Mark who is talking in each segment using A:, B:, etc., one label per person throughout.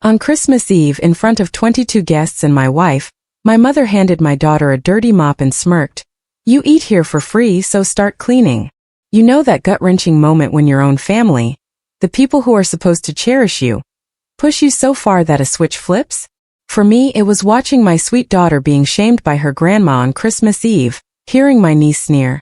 A: On Christmas Eve, in front of 22 guests and my wife, my mother handed my daughter a dirty mop and smirked. "You eat here for free, so start cleaning." You know that gut-wrenching moment when your own family, the people who are supposed to cherish you, push you so far that a switch flips? For me, it was watching my sweet daughter being shamed by her grandma on Christmas Eve, hearing my niece sneer,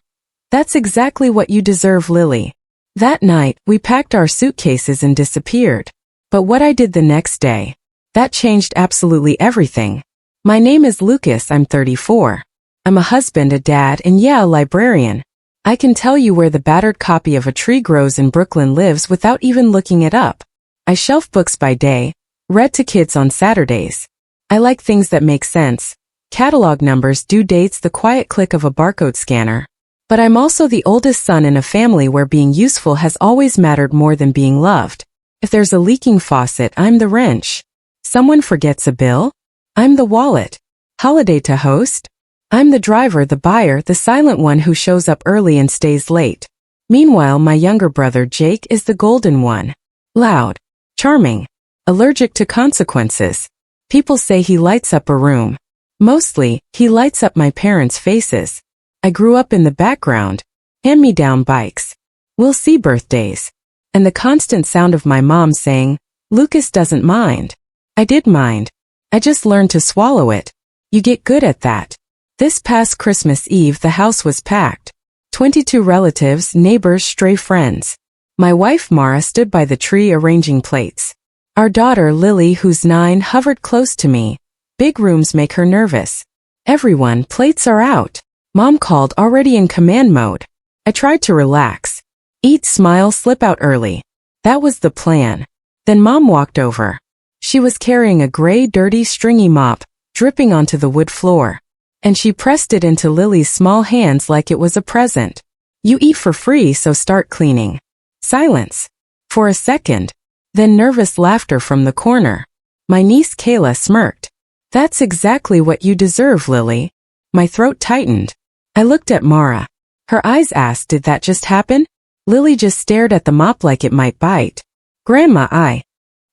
A: "That's exactly what you deserve, Lily." That night, we packed our suitcases and disappeared. But what I did the next day, that changed absolutely everything. My name is Lucas, I'm 34. I'm a husband, a dad, and yeah, a librarian. I can tell you where the battered copy of A Tree Grows in Brooklyn lives without even looking it up. I shelf books by day, read to kids on Saturdays. I like things that make sense. Catalog numbers, due dates, the quiet click of a barcode scanner. But I'm also the oldest son in a family where being useful has always mattered more than being loved. If there's a leaking faucet, I'm the wrench. Someone forgets a bill? I'm the wallet. Holiday to host? I'm the driver, the buyer, the silent one who shows up early and stays late. Meanwhile, my younger brother Jake is the golden one. Loud, charming, allergic to consequences. People say he lights up a room. Mostly, he lights up my parents' faces. I grew up in the background. Hand-me-down bikes. We'll see birthdays. And the constant sound of my mom saying, "Lucas doesn't mind." I did mind. I just learned to swallow it. You get good at that. This past Christmas Eve, the house was packed. 22 relatives, neighbors, stray friends. My wife Mara stood by the tree arranging plates. Our daughter Lily, who's 9, hovered close to me. Big rooms make her nervous. Everyone, plates are out. Mom called, already in command mode. I tried to relax. Eat, smile, slip out early. That was the plan. Then Mom walked over. She was carrying a gray, dirty, stringy mop, dripping onto the wood floor. And she pressed it into Lily's small hands like it was a present. "You eat for free, so start cleaning." Silence. For a second. Then nervous laughter from the corner. My niece Kayla smirked. "That's exactly what you deserve, Lily." My throat tightened. I looked at Mara. Her eyes asked, "Did that just happen?" Lily just stared at the mop like it might bite. "Grandma,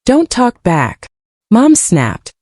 A: don't talk back." Mom snapped.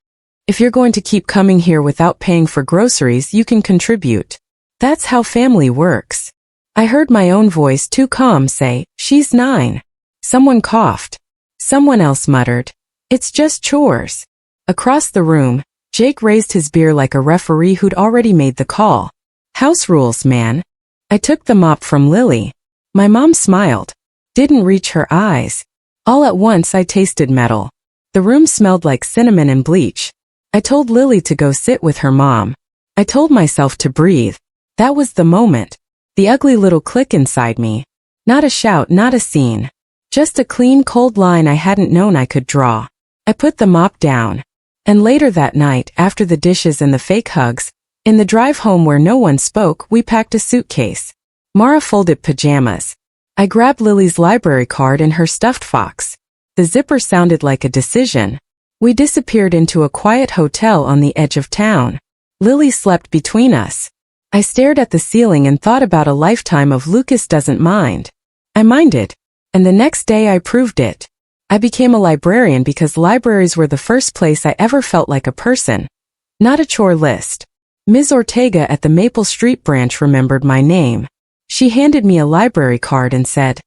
A: "If you're going to keep coming here without paying for groceries, you can contribute. That's how family works." I heard my own voice, too calm, say, "She's 9. Someone coughed. Someone else muttered, "It's just chores." Across the room, Jake raised his beer like a referee who'd already made the call. "House rules, man." I took the mop from Lily. My mom smiled. Didn't reach her eyes. All at once I tasted metal. The room smelled like cinnamon and bleach. I told Lily to go sit with her mom. I told myself to breathe. That was the moment. The ugly little click inside me. Not a shout, not a scene. Just a clean, cold line I hadn't known I could draw. I put the mop down. And later that night, after the dishes and the fake hugs, in the drive home where no one spoke, we packed a suitcase. Mara folded pajamas. I grabbed Lily's library card and her stuffed fox. The zipper sounded like a decision. We disappeared into a quiet hotel on the edge of town. Lily slept between us. I stared at the ceiling and thought about a lifetime of Lucas doesn't mind. I minded. And the next day I proved it. I became a librarian because libraries were the first place I ever felt like a person. Not a chore list. Ms. Ortega at the Maple Street branch remembered my name. She handed me a library card and said,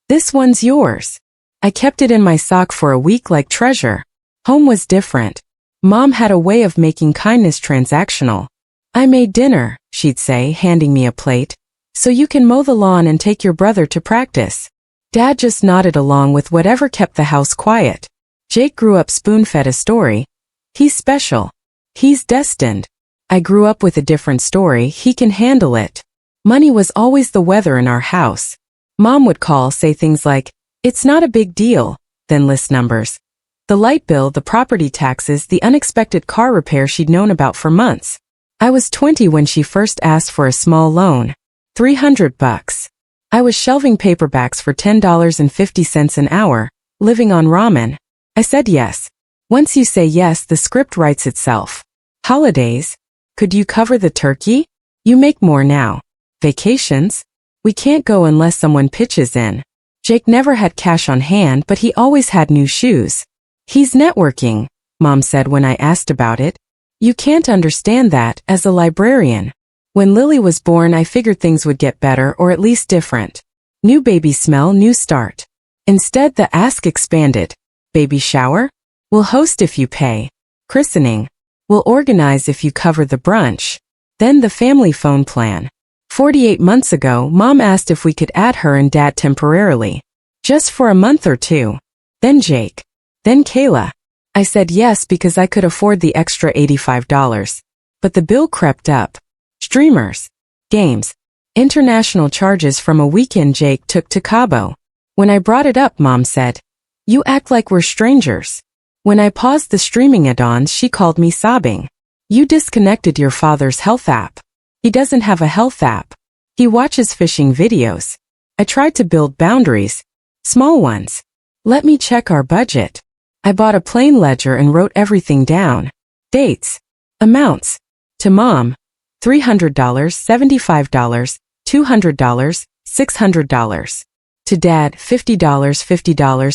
A: "This one's yours." I kept it in my sock for a week like treasure. Home was different. Mom had a way of making kindness transactional. "I made dinner," she'd say, handing me a plate, "so you can mow the lawn and take your brother to practice." Dad just nodded along with whatever kept the house quiet. Jake grew up spoon-fed a story. He's special. He's destined. I grew up with a different story. He can handle it. Money was always the weather in our house. Mom would call, say things like, "It's not a big deal," then list numbers. The light bill, the property taxes, the unexpected car repair she'd known about for months. I was 20 when she first asked for a small loan. $300. I was shelving paperbacks for $10.50 an hour, living on ramen. I said yes. Once you say yes, the script writes itself. Holidays? Could you cover the turkey? You make more now. Vacations? We can't go unless someone pitches in. Jake never had cash on hand, but he always had new shoes. He's networking, Mom said when I asked about it. You can't understand that, as a librarian. When Lily was born, I figured things would get better, or at least different. New baby smell, new start. Instead, the ask expanded. Baby shower? We'll host if you pay. Christening? We'll organize if you cover the brunch. Then the family phone plan. 48 months ago, Mom asked if we could add her and Dad temporarily. Just for a month or two. Then Jake. Then Kayla. I said yes because I could afford the extra $85. But the bill crept up. Streamers. Games. International charges from a weekend Jake took to Cabo. When I brought it up, Mom said, "You act like we're strangers." When I paused the streaming add-ons, she called me sobbing. "You disconnected your father's health app." He doesn't have a health app. He watches fishing videos. I tried to build boundaries. Small ones. Let me check our budget. I bought a plain ledger and wrote everything down. Dates. Amounts. To Mom, $300, $75, $200, $600. To Dad, $50,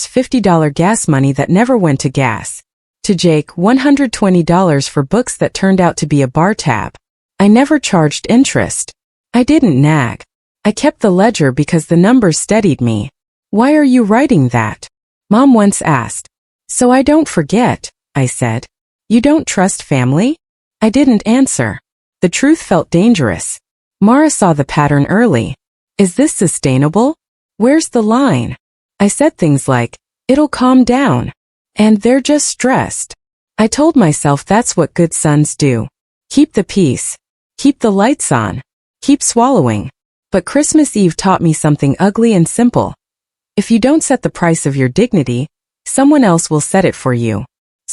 A: $50 gas money that never went to gas. To Jake, $120 for books that turned out to be a bar tab. I never charged interest. I didn't nag. I kept the ledger because the numbers steadied me. "Why are you writing that?" Mom once asked. "So I don't forget," I said. "You don't trust family?" I didn't answer. The truth felt dangerous. Mara saw the pattern early. Is this sustainable? Where's the line? I said things like, "It'll calm down." And "They're just stressed." I told myself that's what good sons do. Keep the peace. Keep the lights on. Keep swallowing. But Christmas Eve taught me something ugly and simple. If you don't set the price of your dignity, someone else will set it for you.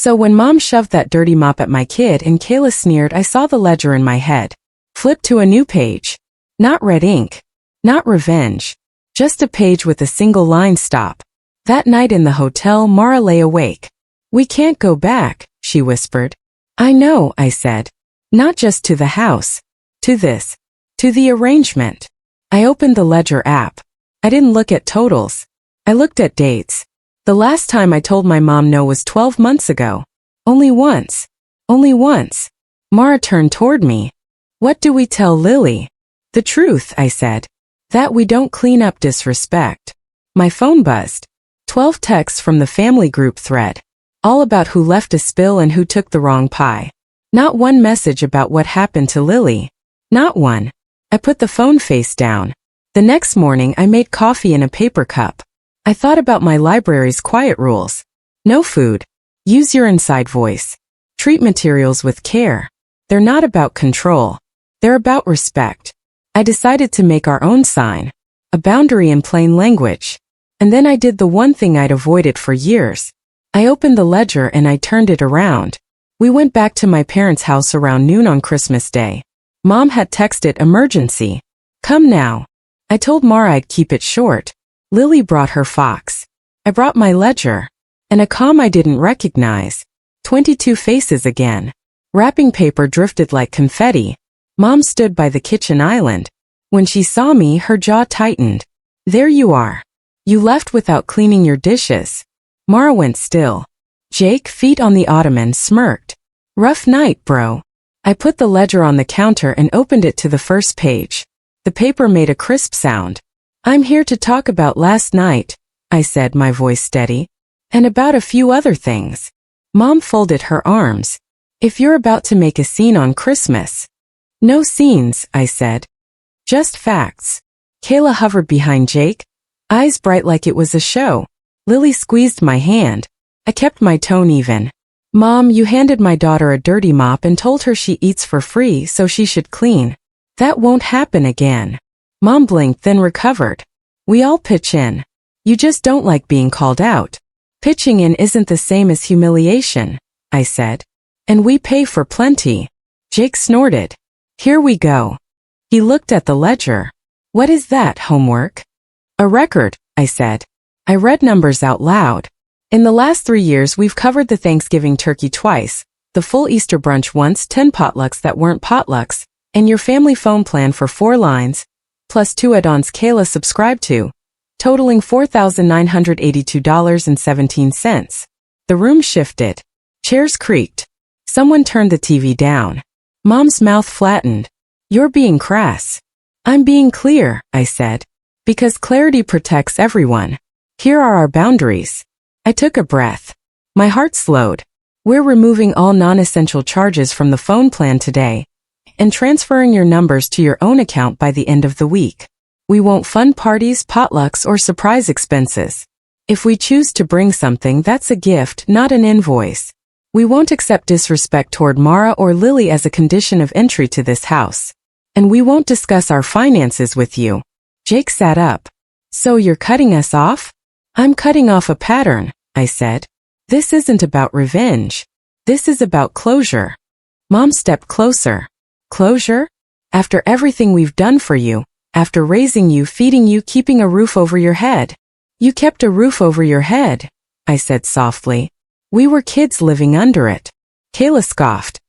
A: So when Mom shoved that dirty mop at my kid and Kayla sneered, I saw the ledger in my head. Flip to a new page. Not red ink. Not revenge. Just a page with a single line stop. That night in the hotel, Mara lay awake. "We can't go back," she whispered. "I know," I said. "Not just to the house. To this. To the arrangement." I opened the ledger app. I didn't look at totals. I looked at dates. The last time I told my mom no was 12 months ago. Only once. Only once. Mara turned toward me. "What do we tell Lily?" "The truth," I said. "That we don't clean up disrespect." My phone buzzed. 12 texts from the family group thread. All about who left a spill and who took the wrong pie. Not one message about what happened to Lily. Not one. I put the phone face down. The next morning I made coffee in a paper cup. I thought about my library's quiet rules. No food. Use your inside voice. Treat materials with care. They're not about control. They're about respect. I decided to make our own sign. A boundary in plain language. And then I did the one thing I'd avoided for years. I opened the ledger and I turned it around. We went back to my parents' house around noon on Christmas Day. Mom had texted emergency. "Come now." I told Mara I'd keep it short. Lily brought her fox. I brought my ledger. And a calm I didn't recognize. 22 faces again. Wrapping paper drifted like confetti. Mom stood by the kitchen island. When she saw me, her jaw tightened. "There you are. You left without cleaning your dishes." Mara went still. Jake, feet on the ottoman, smirked. "Rough night, bro." I put the ledger on the counter and opened it to the first page. The paper made a crisp sound. "I'm here to talk about last night," I said, my voice steady. "And about a few other things." Mom folded her arms. "If you're about to make a scene on Christmas." "No scenes," I said. "Just facts." Kayla hovered behind Jake, eyes bright like it was a show. Lily squeezed my hand. I kept my tone even. "Mom, you handed my daughter a dirty mop and told her she eats for free, so she should clean. That won't happen again." Mom blinked, then recovered. "We all pitch in. You just don't like being called out." "Pitching in isn't the same as humiliation," I said. "And we pay for plenty." Jake snorted. "Here we go." He looked at the ledger. "What is that, homework?" "A record," I said. I read numbers out loud. "In the last 3 years we've covered the Thanksgiving turkey twice, the full Easter brunch once, 10 potlucks that weren't potlucks, and your family phone plan for 4 lines, plus 2 add-ons Kayla subscribed to, totaling $4,982.17. The room shifted. Chairs creaked. Someone turned the TV down. Mom's mouth flattened. You're being crass. I'm being clear, I said. Because clarity protects everyone. Here are our boundaries. I took a breath. My heart slowed. We're removing all non-essential charges from the phone plan today and transferring your numbers to your own account by the end of the week. We won't fund parties, potlucks, or surprise expenses. If we choose to bring something, that's a gift, not an invoice. We won't accept disrespect toward Mara or Lily as a condition of entry to this house. And we won't discuss our finances with you. Jake sat up. So you're cutting us off? I'm cutting off a pattern, I said. This isn't about revenge. This is about closure. Mom stepped closer. Closure? After everything we've done for you, after raising you, feeding you, keeping a roof over your head. You kept a roof over your head, I said softly. We were kids living under it. Kayla scoffed.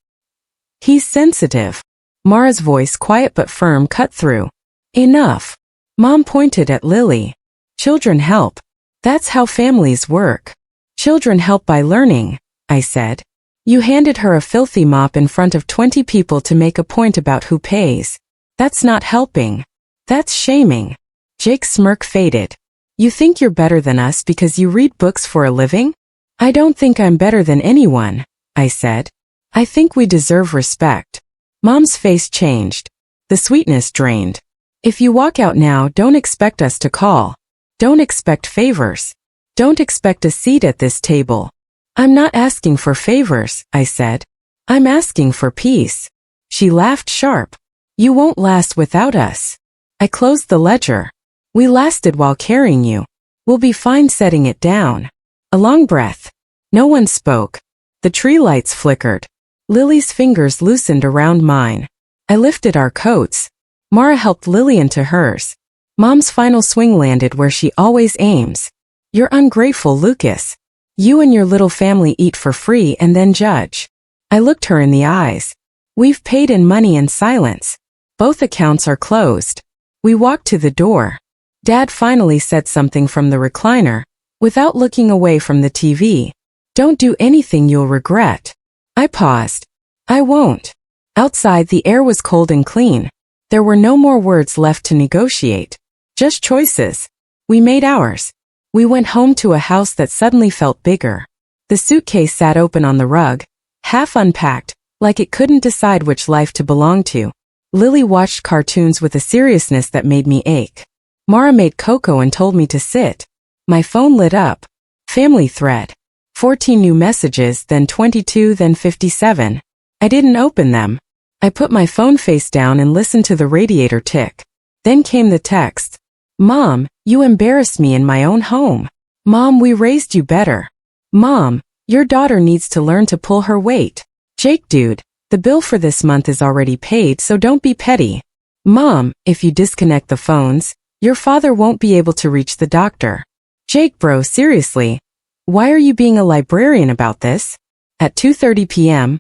A: He's sensitive. Mara's voice, quiet but firm, cut through. Enough. Mom pointed at Lily. Children help. That's how families work. Children help by learning, I said. You handed her a filthy mop in front of 20 people to make a point about who pays. That's not helping. That's shaming. Jake's smirk faded. You think you're better than us because you read books for a living? I don't think I'm better than anyone, I said. I think we deserve respect. Mom's face changed. The sweetness drained. If you walk out now, don't expect us to call. Don't expect favors. Don't expect a seat at this table. I'm not asking for favors, I said. I'm asking for peace. She laughed sharp. You won't last without us. I closed the ledger. We lasted while carrying you. We'll be fine setting it down. A long breath. No one spoke. The tree lights flickered. Lily's fingers loosened around mine. I lifted our coats. Mara helped Lily into hers. Mom's final swing landed where she always aims. You're ungrateful, Lucas. You and your little family eat for free and then judge. I looked her in the eyes. We've paid in money and silence. Both accounts are closed. We walked to the door. Dad finally said something from the recliner, without looking away from the TV. Don't do anything you'll regret. I paused. I won't. Outside, the air was cold and clean. There were no more words left to negotiate. Just choices. We made ours. We went home to a house that suddenly felt bigger. The suitcase sat open on the rug, half unpacked, like it couldn't decide which life to belong to. Lily watched cartoons with a seriousness that made me ache. Mara made cocoa and told me to sit. My phone lit up. Family thread. 14 new messages, then 22, then 57. I didn't open them. I put my phone face down and listened to the radiator tick. Then came the text. Mom, you embarrassed me in my own home. Mom, we raised you better. Mom, your daughter needs to learn to pull her weight. Jake, dude, the bill for this month is already paid, so don't be petty. Mom, if you disconnect the phones, your father won't be able to reach the doctor. Jake, bro, seriously. Why are you being a librarian about this? At 2:30 p.m.,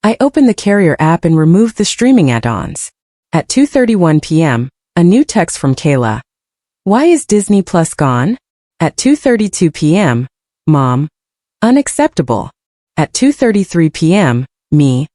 A: I opened the Carrier app and removed the streaming add-ons. At 2:31 p.m., a new text from Kayla. Why is Disney Plus gone? At 2:32 p.m., Mom. Unacceptable. At 2:33 p.m., me.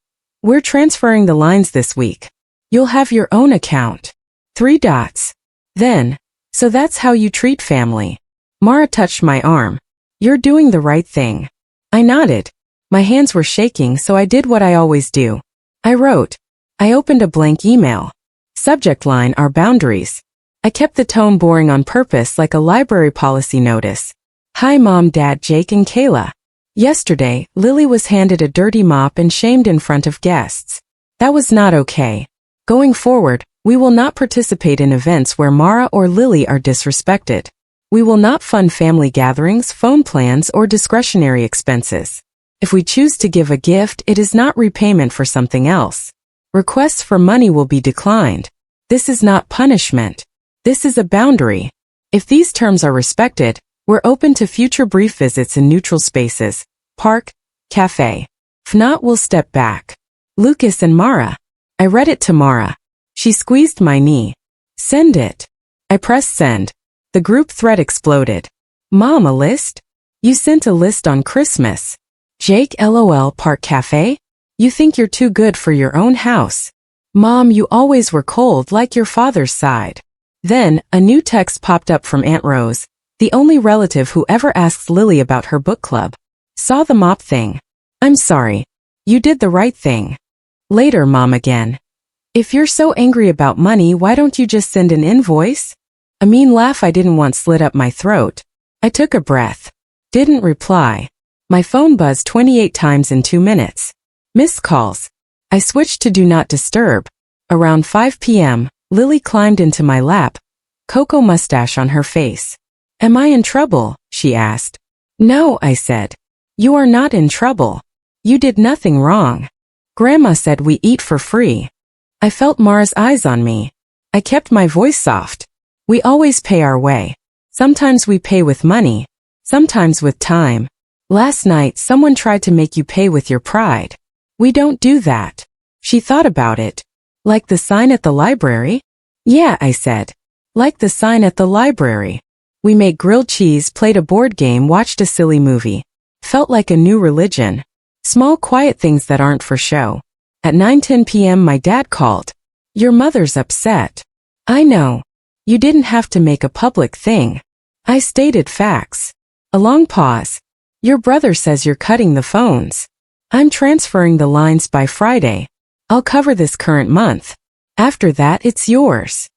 A: We're transferring the lines this week. You'll have your own account. 3 dots. Then, so that's how you treat family. Mara touched my arm. You're doing the right thing. I nodded. My hands were shaking, so I did what I always do. I wrote. I opened a blank email. Subject line, our boundaries. I kept the tone boring on purpose, like a library policy notice. Hi Mom, Dad, Jake, and Kayla. Yesterday, Lily was handed a dirty mop and shamed in front of guests. That was not okay. Going forward, we will not participate in events where Mara or Lily are disrespected. We will not fund family gatherings, phone plans, or discretionary expenses. If we choose to give a gift, it is not repayment for something else. Requests for money will be declined. This is not punishment. This is a boundary. If these terms are respected, we're open to future brief visits in neutral spaces, park, cafe. If not, we'll step back. Lucas and Mara. I read it to Mara. She squeezed my knee. Send it. I pressed send. The group thread exploded. Mom, a list? You sent a list on Christmas. Jake LOL Park Cafe? You think you're too good for your own house. Mom, you always were cold like your father's side. Then, a new text popped up from Aunt Rose, the only relative who ever asks Lily about her book club. Saw the mop thing. I'm sorry. You did the right thing. Later, Mom again. If you're so angry about money, why don't you just send an invoice? A mean laugh I didn't want slid up my throat. I took a breath. Didn't reply. My phone buzzed 28 times in 2 minutes. Missed calls. I switched to Do Not Disturb. Around 5 p.m., Lily climbed into my lap, cocoa mustache on her face. Am I in trouble? She asked. No, I said. You are not in trouble. You did nothing wrong. Grandma said we eat for free. I felt Mara's eyes on me. I kept my voice soft. We always pay our way. Sometimes we pay with money. Sometimes with time. Last night someone tried to make you pay with your pride. We don't do that. She thought about it. Like the sign at the library? Yeah, I said. Like the sign at the library. We made grilled cheese, played a board game, watched a silly movie. Felt like a new religion. Small quiet things that aren't for show. At 9:10 p.m. my dad called. Your mother's upset. I know. You didn't have to make a public thing. I stated facts. A long pause. Your brother says you're cutting the phones. I'm transferring the lines by Friday. I'll cover this current month. After that, it's yours.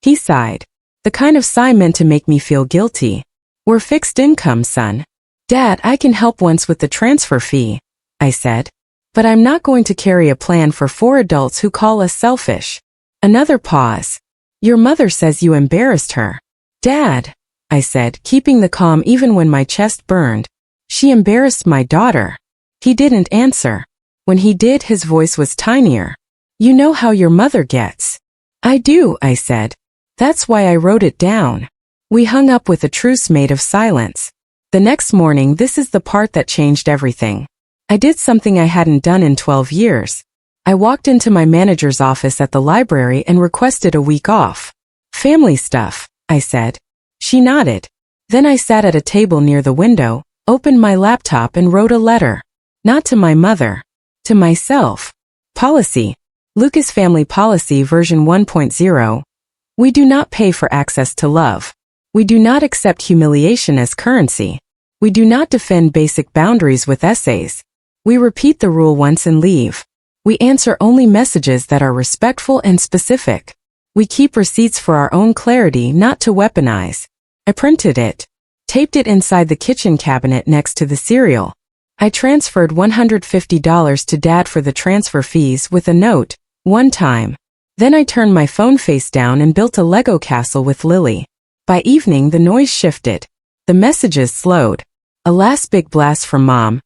A: He sighed. The kind of sigh meant to make me feel guilty. We're fixed income, son. Dad, I can help once with the transfer fee, I said. But I'm not going to carry a plan for 4 adults who call us selfish. Another pause. Your mother says you embarrassed her. Dad, I said, keeping the calm even when my chest burned. She embarrassed my daughter. He didn't answer. When he did, his voice was tinier. You know how your mother gets. I do, I said. That's why I wrote it down. We hung up with a truce made of silence. The next morning, this is the part that changed everything. I did something I hadn't done in 12 years. I walked into my manager's office at the library and requested a week off. Family stuff, I said. She nodded. Then I sat at a table near the window, opened my laptop and wrote a letter. Not to my mother. To myself. Policy. Lucas Family Policy version 1.0. We do not pay for access to love. We do not accept humiliation as currency. We do not defend basic boundaries with essays. We repeat the rule once and leave. We answer only messages that are respectful and specific. We keep receipts for our own clarity, not to weaponize. I printed it. Taped it inside the kitchen cabinet next to the cereal. I transferred $150 to Dad for the transfer fees with a note, one time. Then I turned my phone face down and built a Lego castle with Lily. By evening the noise shifted. The messages slowed. A last big blast from Mom.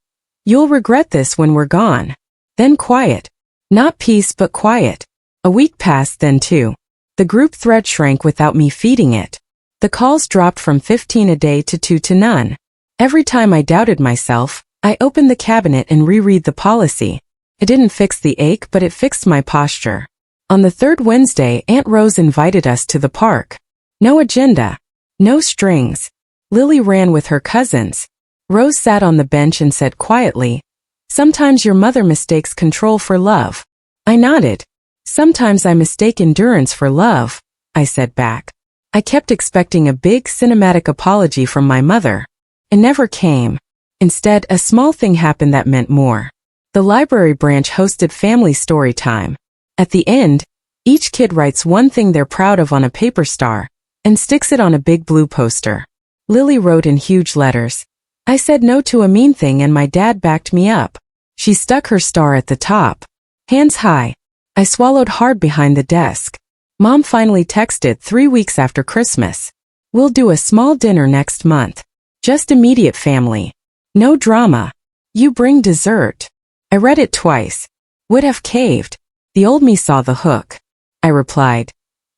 A: You'll regret this when we're gone. Then quiet. Not peace but quiet. A week passed, then 2. The group thread shrank without me feeding it. The calls dropped from 15 a day to 2 to none. Every time I doubted myself, I opened the cabinet and reread the policy. It didn't fix the ache, but it fixed my posture. On the 3rd Wednesday, Aunt Rose invited us to the park. No agenda. No strings. Lily ran with her cousins. Rose sat on the bench and said quietly, Sometimes your mother mistakes control for love. I nodded. Sometimes I mistake endurance for love, I said back. I kept expecting a big cinematic apology from my mother. It never came. Instead, a small thing happened that meant more. The library branch hosted family story time. At the end, each kid writes one thing they're proud of on a paper star and sticks it on a big blue poster. Lily wrote in huge letters, I said no to a mean thing and my dad backed me up. She stuck her star at the top. Hands high. I swallowed hard behind the desk. Mom finally texted 3 weeks after Christmas. We'll do a small dinner next month. Just immediate family. No drama. You bring dessert. I read it twice. Would have caved. The old me saw the hook. I replied,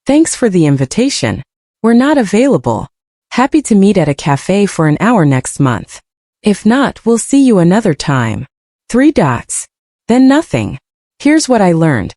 A: Thanks for the invitation. We're not available. Happy to meet at a cafe for an hour next month. If not, we'll see you another time. 3 dots. Then nothing. Here's what I learned.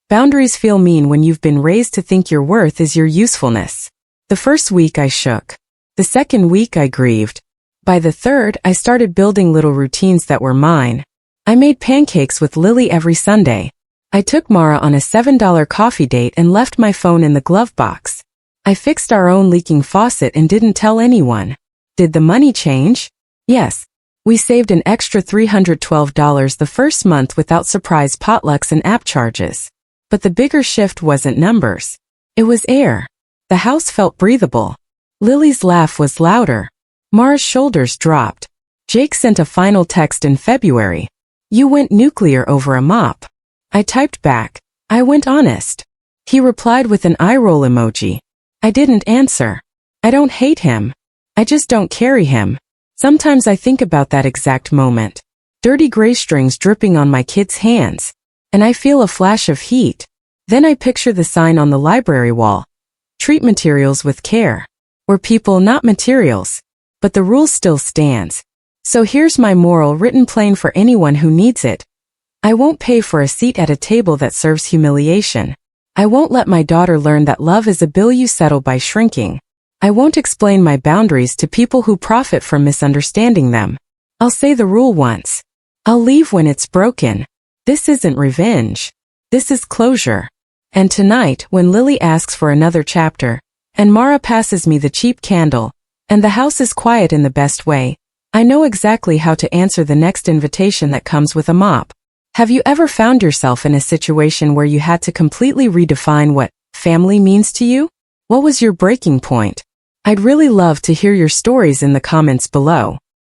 A: Boundaries feel mean when you've been raised to think your worth is your usefulness. The first week I shook. The second week I grieved. By the third, I started building little routines that were mine. I made pancakes with Lily every Sunday. I took Mara on a $7 coffee date and left my phone in the glove box. I fixed our own leaking faucet and didn't tell anyone. Did the money change? Yes. We saved an extra $312 the first month without surprise potlucks and app charges. But the bigger shift wasn't numbers. It was air. The house felt breathable. Lily's laugh was louder. Mara's shoulders dropped. Jake sent a final text in February. You went nuclear over a mop. I typed back. I went honest. He replied with an eye roll emoji. I didn't answer. I don't hate him. I just don't carry him. Sometimes I think about that exact moment. Dirty gray strings dripping on my kid's hands. And I feel a flash of heat. Then I picture the sign on the library wall. Treat materials with care. We're people, not materials. But the rule still stands. So here's my moral written plain for anyone who needs it. I won't pay for a seat at a table that serves humiliation. I won't let my daughter learn that love is a bill you settle by shrinking. I won't explain my boundaries to people who profit from misunderstanding them. I'll say the rule once. I'll leave when it's broken. This isn't revenge. This is closure. And tonight, when Lily asks for another chapter, and Mara passes me the cheap candle, and the house is quiet in the best way, I know exactly how to answer the next invitation that comes with a mop. Have you ever found yourself in a situation where you had to completely redefine what family means to you? What was your breaking point? I'd really love to hear your stories in the comments below.